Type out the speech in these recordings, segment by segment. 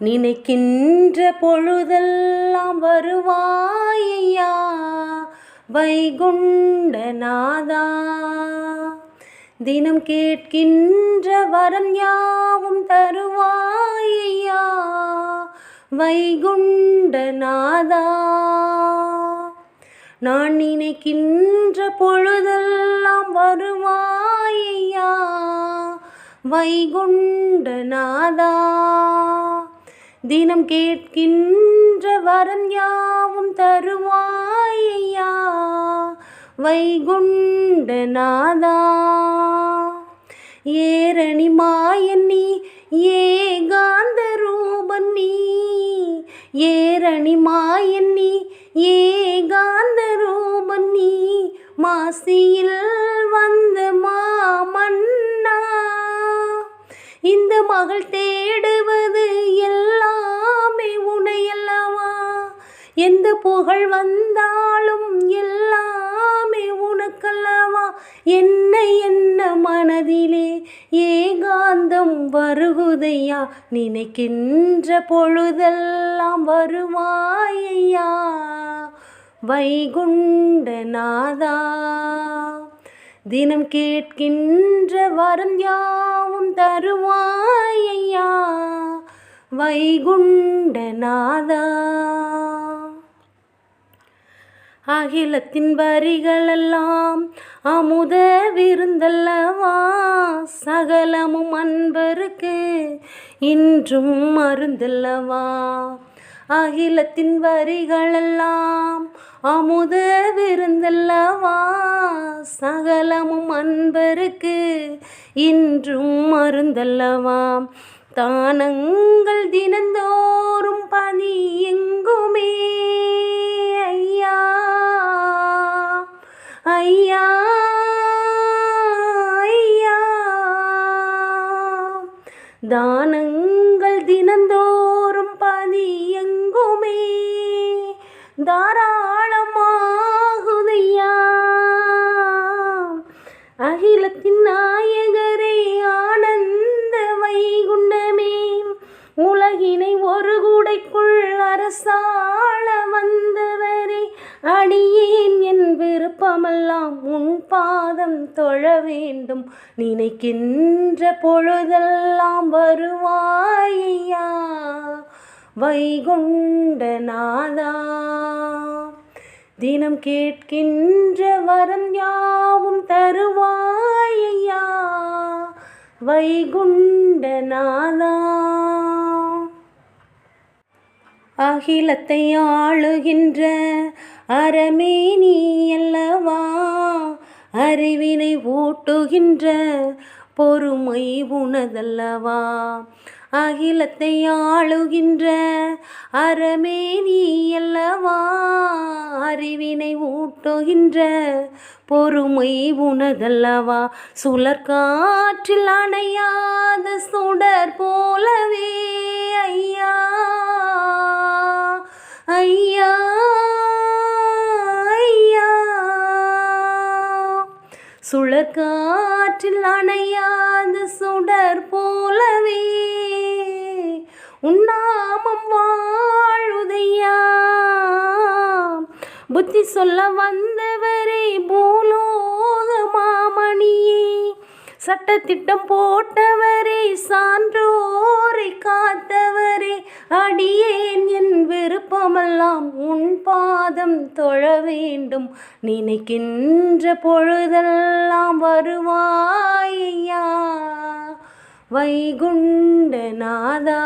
நினைக்கின்ற பொழுதெல்லாம் வருவாயையா வைகுண்டநாதா. தினம் கேட்கின்ற வரம் யாவும் தருவாயையா வைகுண்டநாதா. நான் நினைக்கின்ற பொழுதெல்லாம் வருவாயையா வைகுண்டநாதா. தினம் கேட்கின்ற வரம் யாவும் தருவாயையா வைகுண்டநாதா. ஏரணி மாயன் நீ ஏகாந்த ரூபன் நீ, ஏரணி மாயன் நீ ஏகாந்த ரூபன் நீ, மாசியில் வந்த மாமன்னா. இந்த மகள் தேடுவது எல்லாமே உனையல்லவா, எந்த புகழ் வந்தாலும் எல்லாமே உனக்கல்லவா. என்ன என்ன மனதிலே ஏகாந்தம் வருகுதையா, நினைக்கின்ற பொழுதெல்லாம் வருவாயையா வைகுண்டநாதா. தினம் கேட்கின்ற வரம் யாவும் தருவாயையா வைகுண்டநாதா. அகிலத்தின் வரிகளெல்லாம் அமுத விருந்தல்லவா, சகலமும் அன்பருக்கு இன்றும் மருந்தல்லவா. அகிலத்தின் வரிகளெல்லாம் அமுத விருந்தல்லவா, சகலமும் அன்பருக்கு இன்றும் மருந்தல்லவா. தானங்கள் தினந்தோறும் பணி எங்குமே ஐயா ஐயா ஐயா. தானங்கள் தினந்தோறும் பணி எங்குமே தாராளமாகுதையா. அகிலத்தின் நாயகரே ஆனந்த வைகுண்டமே, உலகினை ஒரு குடைக்குள் அரசாள வந்தவரே, அடியேன் என் விருப்பமெல்லாம் உன் பாதம் தொழ வேண்டும். நினைக்கின்ற பொழுதெல்லாம் வருவாயையா வைகுண்டநாதா. தினம் கேட்கின்ற வரம் யாவும் தருவாயையா வைகுண்டநாதா. அகிலத்தை ஆளுகின்ற அறமே நீ அல்லவா, அறிவினை ஊட்டுகின்ற பொறுமை உனதல்லவா. அகிலத்தை ஆளுகின்ற அறமே நீ அல்லவா, அறிவினை ஊட்டுகின்ற பொறுமை உனதல்லவா. சுழற்காற்றில் அணையாத சுடர் போலவே ஐயா ஐயா ஐயா. சுழற்காற்றில் அணையாத சுடர் போலவே உன்னாமம் வாழுதையா. புத்தி சொல்ல வந்தவரே பூலோக மாமணியே, சட்டத்திட்டம் போட்டவரே சான்றோரை காத்தவரே, அடியேன் என் விருப்பமெல்லாம் உன் பாதம் தொழ வேண்டும். நினைக்கின்ற பொழுதெல்லாம் வருவாயையா வைகுண்டநாதா.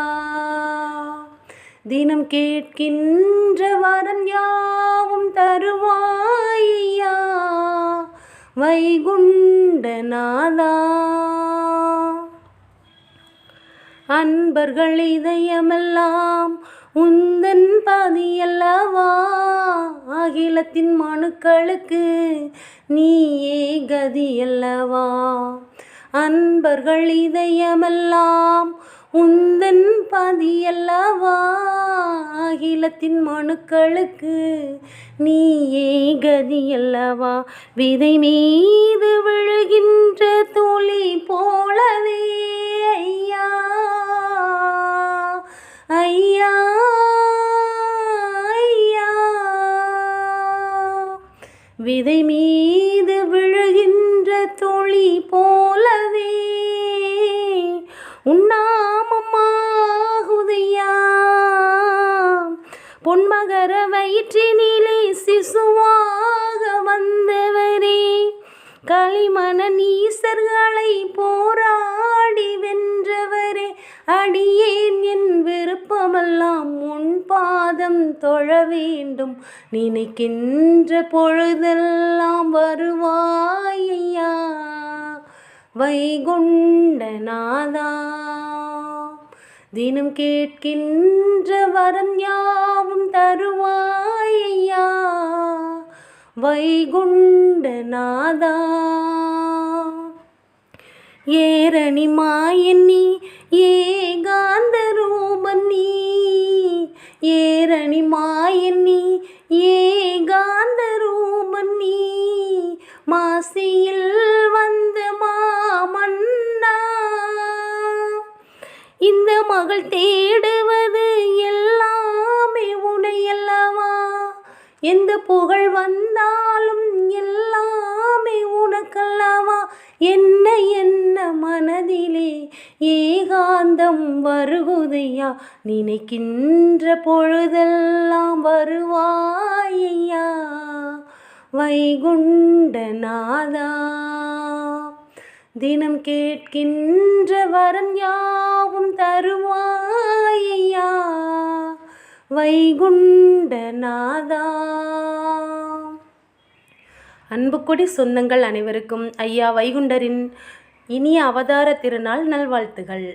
தினம் கேட்கின்ற வரம் யாவும் தருவாயையா வைகுண்டநாதா. அன்பர்கள் இதயமெல்லாம் உந்தன் பதியல்லவா, அகிலத்தின் மனுக்களுக்கு நீயே கதியல்லவா. அன்பர்கள் இதயமெல்லாம் உந்தன் பதியல்லவா, அகிலத்தின் மனுக்களுக்கு நீயே கதியல்லவா. விதை மீது விழுகின்ற துளி போலவே ஐயா ஐயா விதை மீது விழுகின்ற துளி போலவே உன்னாமமாகுதையா. பொன்மகர வயிற்றினிலே சிசுவாக வந்தவரே, களிமண நீசர்களை போராடி வென்றவரே, அடியேன் என் விருப்பமெல்லாம் உன் பாதம் தொழ வேண்டும், நினைக்கின்ற பொழுதெல்லாம் வருவாயையா. வைகுண்டநாதா, தினம் கேட்கின்ற வரம் யாவும் தருவாயையா. வைகுண்டநாதா, ஏரணி மாயன்னி ஏகாந்த ரூபன்னி, ஏரணி மாயன்னி ஏகாந்த ரூபன்னி, மாசியில் வந்த மாமன்னா, இந்த மகள் தேடுவது எல்லாமே உனையல்லவா. எந்த புகழ் வந்தாலும் எல்லாமே உனக்கல்லவா. என்ன என்ன மனதிலே ஏகாந்தம் வருகுதையா, நினைக்கின்ற பொழுதெல்லாம் வருவாயையா. வைகுண்டநாதா, தினம் கேட்கின்ற வரம் யாவும் தருவாயையா. வைகுண்டநாதா. அன்புக்கொடி சொந்தங்கள் அனைவருக்கும் ஐயா வைகுண்டரின் இனிய அவதார திருநாள் நல்வாழ்த்துகள்.